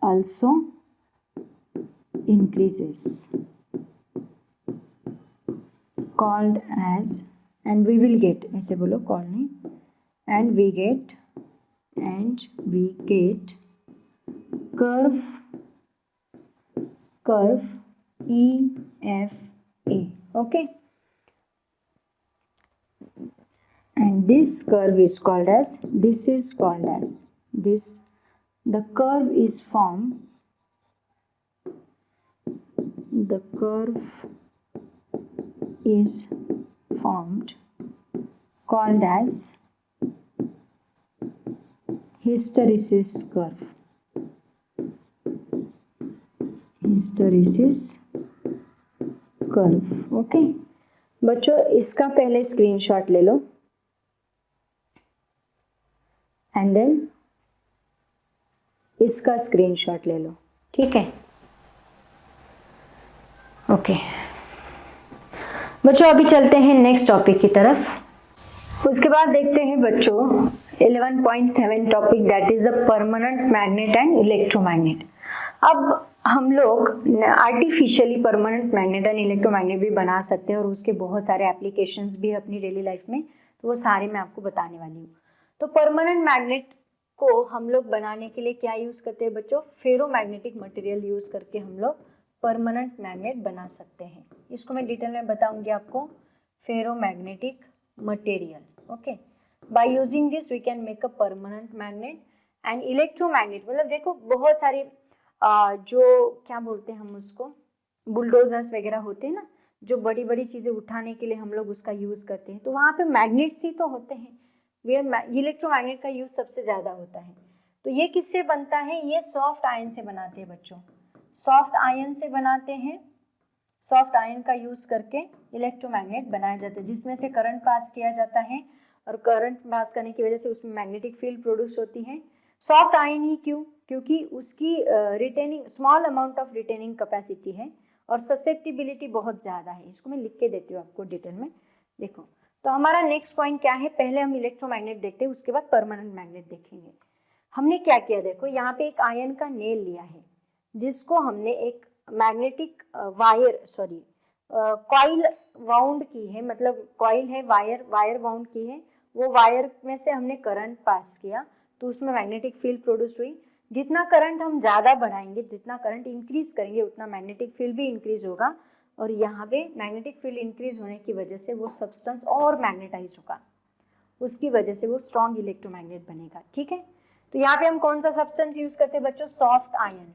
also increases, called as, and we will get, ऐसे बोलो call नहीं, and we get curve EFA, okay, and this curve is called as, the curve is formed, called as hysteresis curve, okay बच्चों, इसका पहले screenshot ले लो and then इसका screenshot ले लो, ठीक है। ओके बच्चों, अभी चलते हैं नेक्स्ट टॉपिक की तरफ। उसके बाद देखते हैं बच्चों 11.7 topic, that is the permanent magnet and electromagnet. अब हम लोग artificially permanent magnet and electromagnet भी बना सकते हैं और उसके बहुत सारे एप्लीकेशंस भी है अपनी डेली लाइफ में, तो वो सारे मैं आपको बताने वाली हूँ। तो परमानेंट मैग्नेट को हम लोग बनाने के लिए क्या यूज करते हैं बच्चों, फेरोमैग्नेटिक मटेरियल यूज करके हम लोग परमानेंट मैग्नेट बना सकते हैं। इसको मैं डिटेल में बताऊंगी आपको, ferromagnetic material. Okay, by using this we can make a permanent magnet and electromagnet. मतलब देखो बहुत सारे जो क्या बोलते हैं हम उसको, बुलडोजर्स वगैरह होते हैं ना, जो बड़ी बड़ी चीजें उठाने के लिए हम लोग उसका यूज करते हैं, तो वहां पे मैग्नेट्स ही तो होते हैं, वे इलेक्ट्रोमैग्नेट का यूज सबसे ज्यादा होता है। तो ये किससे बनता है, ये सॉफ्ट आयन से बनाते हैं बच्चों, सॉफ्ट आयन से बनाते हैं। सॉफ्ट आयन का यूज करके इलेक्ट्रोमैग्नेट बनाया जाता है, जिसमें से करंट पास किया जाता है और करंट पास करने की वजह से उसमें मैग्नेटिक फील्ड प्रोड्यूस होती है। सॉफ्ट आयन ही क्यों, क्योंकि उसकी retaining small amount of retaining capacity है और ससेप्टिबिलिटी बहुत ज़्यादा है। इसको मैं लिख के देती हूँ आपको डिटेल में। देखो तो हमारा नेक्स्ट पॉइंट क्या है, पहले हम इलेक्ट्रोमैग्नेट देखते हैं, उसके बाद परमानेंट मैग्नेट देखेंगे। हमने क्या किया, देखो यहाँ पे एक आयन का नेल लिया है, जिसको हमने एक magnetic wire sorry coil wound की है, मतलब कॉइल है, वायर वाउंड की है, वो वायर में से हमने करंट पास किया तो उसमें मैग्नेटिक फील्ड प्रोड्यूस हुई। जितना करंट हम ज़्यादा बढ़ाएंगे, जितना करंट इंक्रीज करेंगे, उतना मैग्नेटिक फील्ड भी इंक्रीज होगा और यहाँ पे मैग्नेटिक फील्ड इंक्रीज होने की वजह से वो सब्सटेंस और मैग्नेटाइज होगा, उसकी वजह से वो स्ट्रॉन्ग इलेक्ट्रोमैग्नेट बनेगा। ठीक है, तो यहाँ पे हम कौन सा सब्सटेंस यूज करते हैं बच्चों, सॉफ्ट आयन।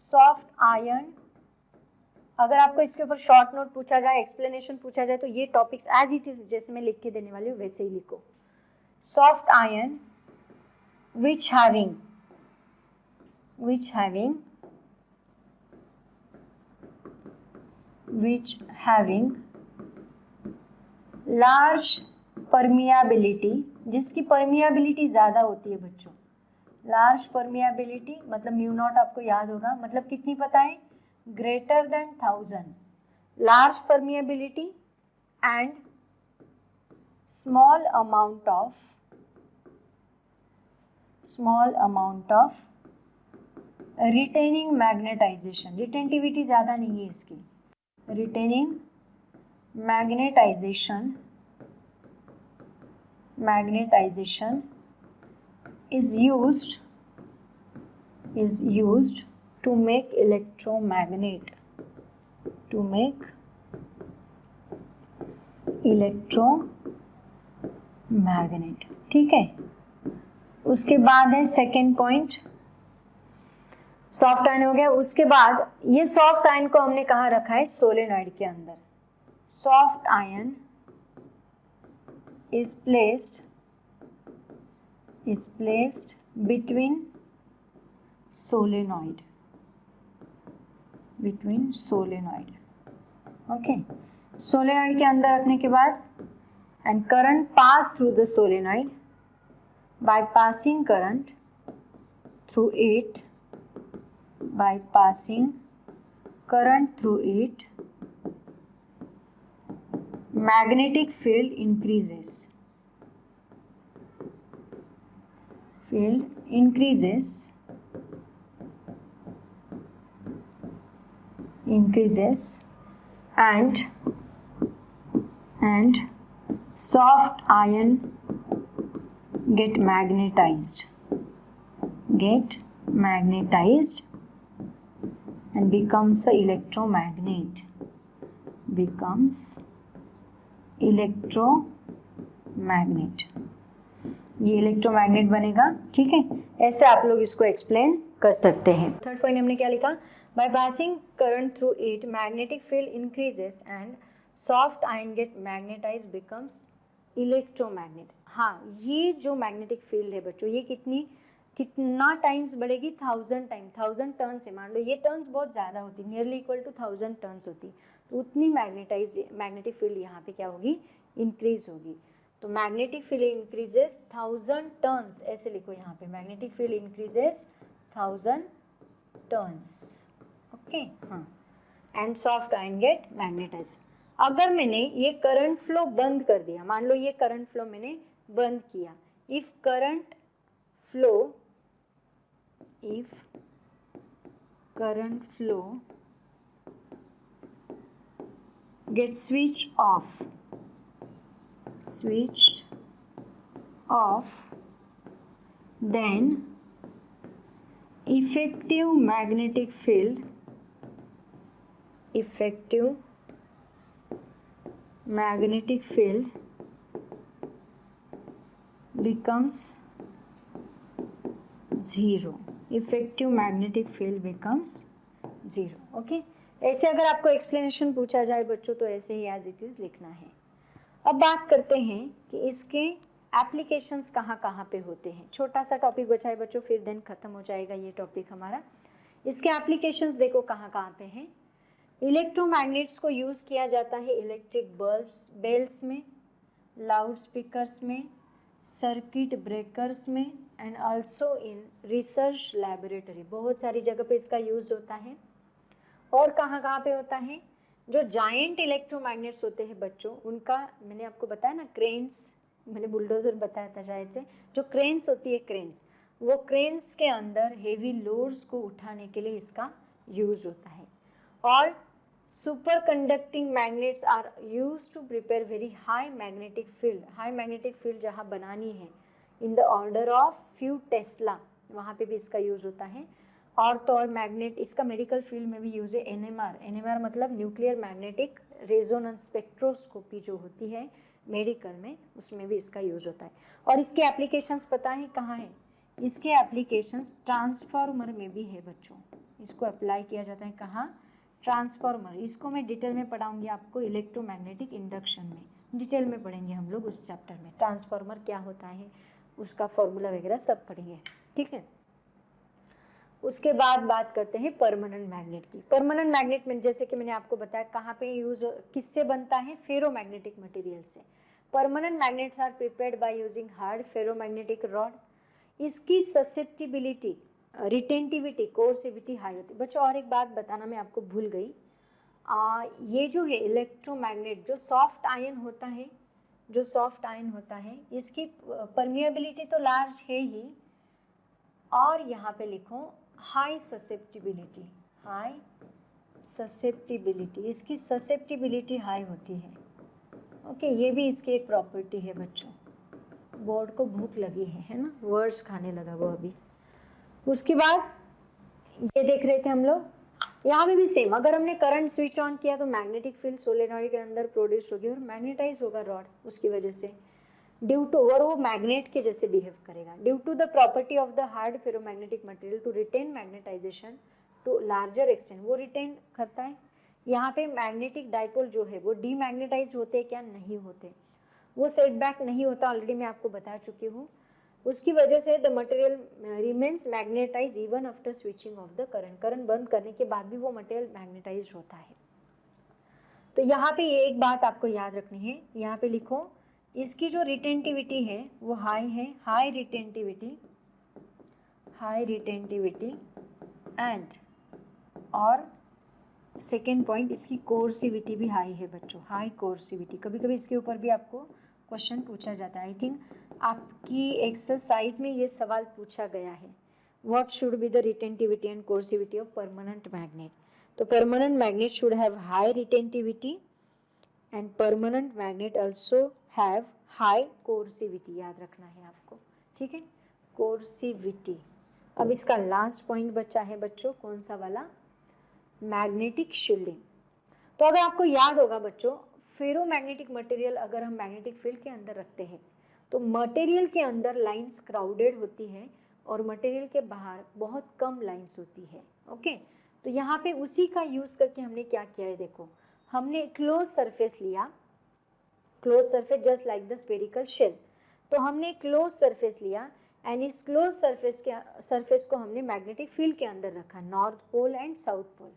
सॉफ्ट आयन, अगर आपको इसके ऊपर शॉर्ट नोट पूछा जाए, एक्सप्लेनेशन पूछा जाए, तो ये टॉपिक्स एज इट इज जैसे मैं लिख के देने वाली हूँ वैसे ही लिखो। Soft iron which having large permeability, जिसकी परमियाबिलिटी ज़्यादा होती है बच्चों। लार्ज परमियाबिलिटी मतलब म्यू नॉट आपको याद होगा, मतलब कितनी पता है, greater than 1000। Large permeability and small amount of retaining magnetization. Retentivity ज़्यादा नहीं है इसकी, retaining magnetization is used to make electromagnet, ठीक है। उसके बाद है सेकेंड पॉइंट, सॉफ्ट आयन हो गया। उसके बाद ये सॉफ्ट आयन को हमने कहाँ रखा है, सोलेनॉइड के अंदर। Soft ion is placed between solenoid, okay. Solenoid के अंदर रखने के बाद and current pass through the solenoid by passing current through it, magnetic field increases, and soft ion get magnetized and becomes a electromagnet, ये electromagnet बनेगा। ठीक है, ऐसे आप लोग इसको एक्सप्लेन कर सकते हैं। थर्ड पॉइंट हमने क्या लिखा, by passing current through it magnetic field increases and soft iron get magnetize becomes electromagnet. हाँ, ये जो मैग्नेटिक फील्ड है बच्चों, ये कितना टाइम्स बढ़ेगी, 1000 टाइम, 1000 टर्न्स है। मान लो ये टर्न्स बहुत ज़्यादा होती, नियरली इक्वल टू 1000 टर्न्स होती, तो उतनी मैग्नेटिक फील्ड यहाँ पे क्या होगी, इंक्रीज होगी। तो मैग्नेटिक फील्ड इंक्रीजेस 1000 टर्न्स, ऐसे लिखो यहाँ पे, magnetic field increases 1000 turns, okay. हाँ, and soft iron get magnetise. अगर मैंने ये करंट फ्लो बंद कर दिया, मान लो ये करंट फ्लो मैंने बंद किया, if current flow current flow gets switched off, then effective magnetic field becomes zero. Effective magnetic field becomes zero. Okay, ऐसे अगर आपको एक्सप्लेनेशन पूछा जाए बच्चों तो ऐसे ही एज इट इज लिखना है. अब बात करते हैं कि इसके एप्लीकेशंस कहाँ कहाँ पे होते हैं. छोटा सा टॉपिक बचा है बच्चों, फिर दिन खत्म हो जाएगा ये टॉपिक हमारा. इसके एप्लीकेशंस देखो कहाँ कहाँ पे हैं. इलेक्ट्रोमैग्नेट्स को यूज़ किया जाता है इलेक्ट्रिक बल्ब्स, बेल्स में, लाउड स्पीकर्स में, सर्किट ब्रेकर्स में and also in research laboratory. बहुत सारी जगह पे इसका यूज़ होता है. और कहाँ कहाँ पे होता है. जो जायंट इलेक्ट्रोमैग्नेट्स होते हैं बच्चों, उनका मैंने आपको बताया ना, क्रेन्स, मैंने बुलडोजर बताया था शायद से. जो क्रेन्स होती है, क्रेन्स, वो क्रेन्स के अंदर हेवी लोड्स को उठाने के लिए इसका यूज़ होता है. और super conducting magnets are used to prepare very high magnetic field. High magnetic field जहाँ बनानी है in the order of few tesla, वहाँ पे भी इसका यूज़ होता है. और तो और मैग्नेट, इसका मेडिकल फील्ड में भी यूज़ है. एनएमआर मतलब न्यूक्लियर मैग्नेटिक रेजोनेंस स्पेक्ट्रोस्कोपी जो होती है मेडिकल में, उसमें भी इसका यूज़ होता है. और इसके एप्लीकेशंस पता है कहाँ है. इसके एप्लीकेशंस ट्रांसफार्मर में भी है बच्चों. इसको अप्लाई किया जाता है कहाँ, ट्रांसफार्मर. इसको मैं डिटेल में पढ़ाऊंगी आपको इलेक्ट्रोमैग्नेटिक इंडक्शन में, डिटेल में पढ़ेंगे हम लोग उस चैप्टर में. ट्रांसफार्मर क्या होता है, उसका फॉर्मूला वगैरह सब पढ़ेंगे, ठीक है. उसके बाद बात करते हैं परमानेंट मैग्नेट की. परमानेंट मैग्नेट में जैसे कि मैंने आपको बताया कहाँ पे यूज, किससे बनता है, फेरोमैग्नेटिक मटेरियल से. Permanent magnets are prepared by using hard ferromagnetic rod. इसकी ससेप्टिबिलिटी, रिटेंटिविटी, कोर्सिविटी हाई होती है बच्चों. और एक बात बताना मैं आपको भूल गई, ये जो है इलेक्ट्रोमैग्नेट, जो सॉफ्ट आयन होता है, इसकी परमिएबिलिटी तो लार्ज है ही, और यहाँ पे लिखो हाई ससेप्टिबिलिटी, इसकी ससेप्टिबिलिटी हाई होती है. ओके, ये भी इसकी एक प्रॉपर्टी है बच्चों. बोर्ड को भूख लगी है ना, वर्ड्स खाने लगा वो अभी. उसके बाद ये देख रहे थे हम लोग, यहाँ पे भी सेम. अगर हमने करंट स्विच ऑन किया तो मैग्नेटिक फील्ड सोलेनॉइड के अंदर प्रोड्यूस होगी और मैग्नेटाइज होगा रॉड उसकी वजह से, ड्यू टू, और वो मैग्नेट के जैसे बिहेव करेगा. Due to the property of the hard ferromagnetic material to retain magnetization to larger extent, वो रिटेन करता है. यहाँ पे मैग्नेटिक डाइपोल जो है वो डीमैग्नेटाइज होते क्या, नहीं होते, वो सेटबैक नहीं होता, ऑलरेडी मैं आपको बता चुकी हूँ. उसकी वजह से the material remains magnetize even after switching off the current. Current बंद करने के बाद भी वो मटेरियल मैग्नेटाइज होता है. तो यहाँ पे ये एक बात आपको याद रखनी है, यहाँ पे लिखो इसकी जो रिटेंटिविटी है वो हाई है, हाई रिटेंटिविटी एंड, और सेकेंड पॉइंट, इसकी कोर्सिविटी भी हाई है बच्चों, हाई कोर्सिविटी. कभी कभी इसके ऊपर भी आपको क्वेश्चन पूछा जाता है. आई थिंक आपकी एक्सरसाइज में ये सवाल पूछा गया है, what should be the retentivity and coercivity of permanent magnet. तो permanent magnet should have high retentivity and permanent magnet also have high coercivity. याद रखना है आपको, ठीक है, कोर्सिविटी. अब इसका लास्ट पॉइंट बचा है बच्चों, कौन सा वाला, मैग्नेटिक शील्डिंग. तो अगर आपको याद होगा बच्चों, फेरोमैग्नेटिक मटेरियल अगर हम मैग्नेटिक फील्ड के अंदर रखते हैं तो मटेरियल के अंदर लाइंस क्राउडेड होती है और मटेरियल के बाहर बहुत कम लाइंस होती है. ओके, तो यहाँ पे उसी का यूज़ करके हमने क्या किया है, देखो हमने क्लोज सरफेस लिया, close surface just like the spherical shell. तो हमने क्लोज सरफेस लिया एंड इस क्लोज सरफेस को हमने मैग्नेटिक फील्ड के अंदर रखा, north pole and south pole.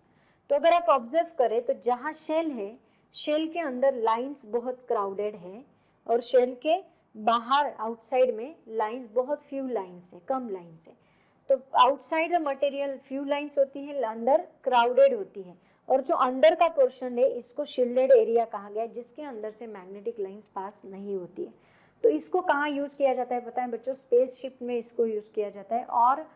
तो अगर आप ऑब्जर्व करें तो जहाँ शेल है, शेल के अंदर लाइंस बहुत क्राउडेड है और शेल के बाहर आउटसाइड में लाइंस बहुत फ्यू लाइंस है, कम लाइंस है. तो outside the material few lines होती है, अंदर क्राउडेड होती है, और जो अंदर का पोर्शन है इसको शील्डेड एरिया कहा गया है, जिसके अंदर से मैग्नेटिक लाइंस पास नहीं होती है. तो इसको कहाँ यूज़ किया जाता है पता है बच्चों, स्पेसशिप में इसको यूज़ किया जाता है. और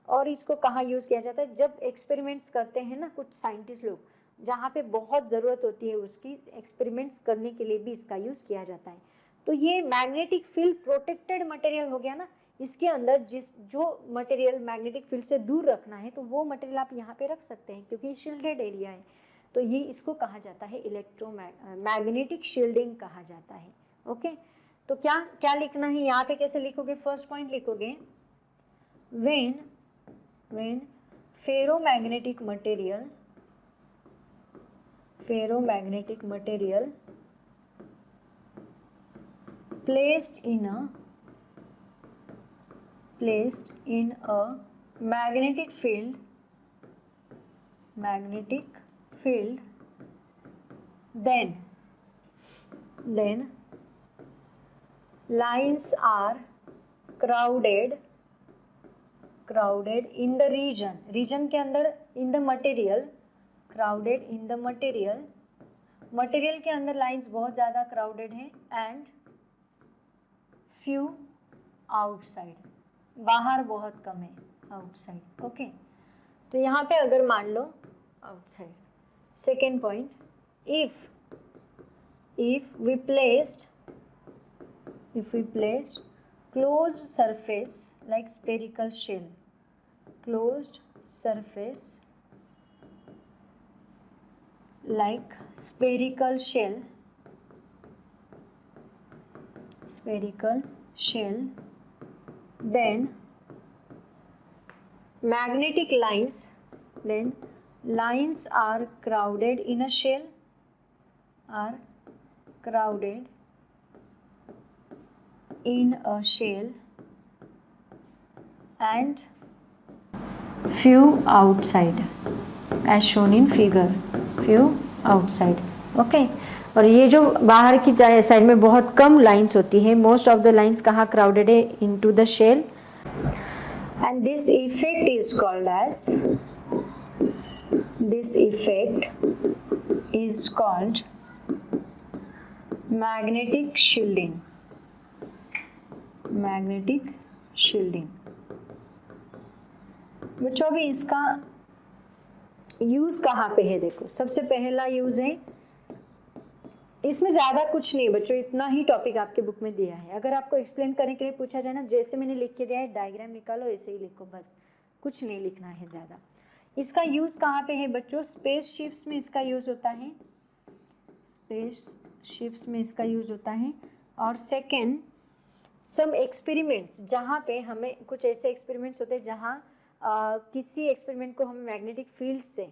और इसको कहाँ यूज़ किया जाता है, जब एक्सपेरिमेंट्स करते हैं ना कुछ साइंटिस्ट लोग, जहाँ पे बहुत ज़रूरत होती है उसकी, एक्सपेरिमेंट्स करने के लिए भी इसका यूज़ किया जाता है। तो ये मैग्नेटिक फील्ड प्रोटेक्टेड मटेरियल हो गया ना, इसके अंदर जो मटेरियल मैग्नेटिक फील्ड से दूर रखना है तो वो मटेरियल आप यहाँ पे रख सकते हैं क्योंकि शील्डेड एरिया है। तो ये इसको कहा जाता है मैग्नेटिक शील्डिंग कहा जाता है। ओके, तो क्या क्या लिखना है यहाँ पे, कैसे लिखोगे, फर्स्ट पॉइंट लिखोगे, when ferromagnetic material placed in a magnetic field then lines are crowded in the region के अंदर, in the material, crowded in the material के अंदर लाइंस बहुत ज़्यादा crowded हैं, and few outside, बाहर बहुत कम है, outside। ओके, तो यहाँ पे अगर मान लो outside। Second point, if we placed closed surface like spherical shell, then magnetic lines are crowded in a shell, and few outside as shown in figure, few outside। Okay, और ये जो बाहर की साइड में बहुत कम लाइंस होती है, most of the lines कहाँ क्राउडेड है, into the shell, and this effect is called magnetic shielding। बच्चों अभी इसका यूज कहाँ पे है, देखो सबसे पहला यूज है, इसमें ज्यादा कुछ नहीं बच्चों, इतना ही टॉपिक आपके बुक में दिया है। अगर आपको एक्सप्लेन करने के लिए पूछा जाए ना, जैसे मैंने लिख के दिया है, डायग्राम निकालो ऐसे ही लिखो, बस कुछ नहीं लिखना है ज़्यादा। इसका यूज़ कहाँ पे है बच्चों, स्पेस शिप्स में इसका यूज़ होता है, और सेकेंड सम एक्सपेरिमेंट्स, जहाँ पे हमें कुछ ऐसे एक्सपेरिमेंट्स होते हैं जहाँ किसी एक्सपेरिमेंट को हमें मैग्नेटिक फील्ड से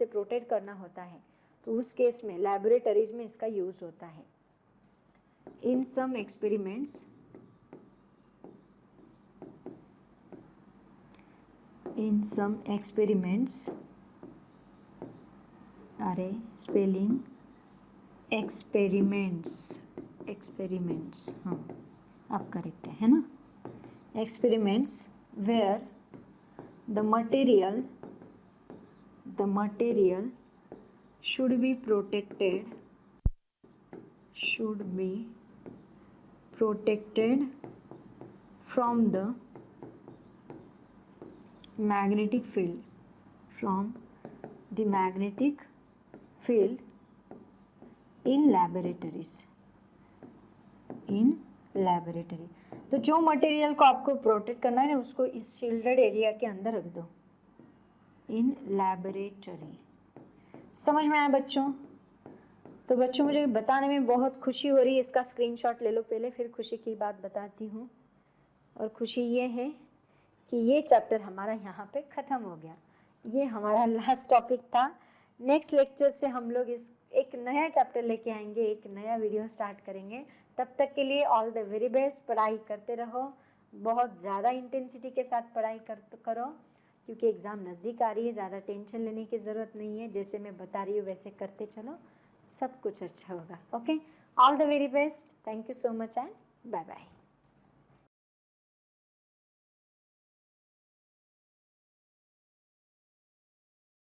प्रोटेक्ट करना होता है, तो उस केस में लैबोरेटरीज में इसका यूज़ होता है। इन सम एक्सपेरिमेंट्स अरे स्पेलिंग एक्सपेरिमेंट्स, हाँ आप करेक्ट है ना, experiments where the material should be protected from the magnetic field in laboratory। तो जो मटेरियल को आपको प्रोटेक्ट करना है ना, उसको इस शील्डेड एरिया के अंदर रख दो, इन लैबोरेटरी। समझ में आया बच्चों? तो बच्चों मुझे बताने में बहुत खुशी हो रही है, इसका स्क्रीनशॉट ले लो पहले, फिर खुशी की बात बताती हूँ। और खुशी ये है कि ये चैप्टर हमारा यहाँ पे ख़त्म हो गया, ये हमारा लास्ट टॉपिक था। नेक्स्ट लेक्चर से हम लोग एक नया चैप्टर लेके आएंगे, एक नया वीडियो स्टार्ट करेंगे। तब तक के लिए ऑल द वेरी बेस्ट, पढ़ाई करते रहो, बहुत ज़्यादा इंटेंसिटी के साथ पढ़ाई करो, क्योंकि एग्ज़ाम नज़दीक आ रही है। ज़्यादा टेंशन लेने की ज़रूरत नहीं है, जैसे मैं बता रही हूँ वैसे करते चलो, सब कुछ अच्छा होगा। Okay, all the very best, thank you so much and bye bye.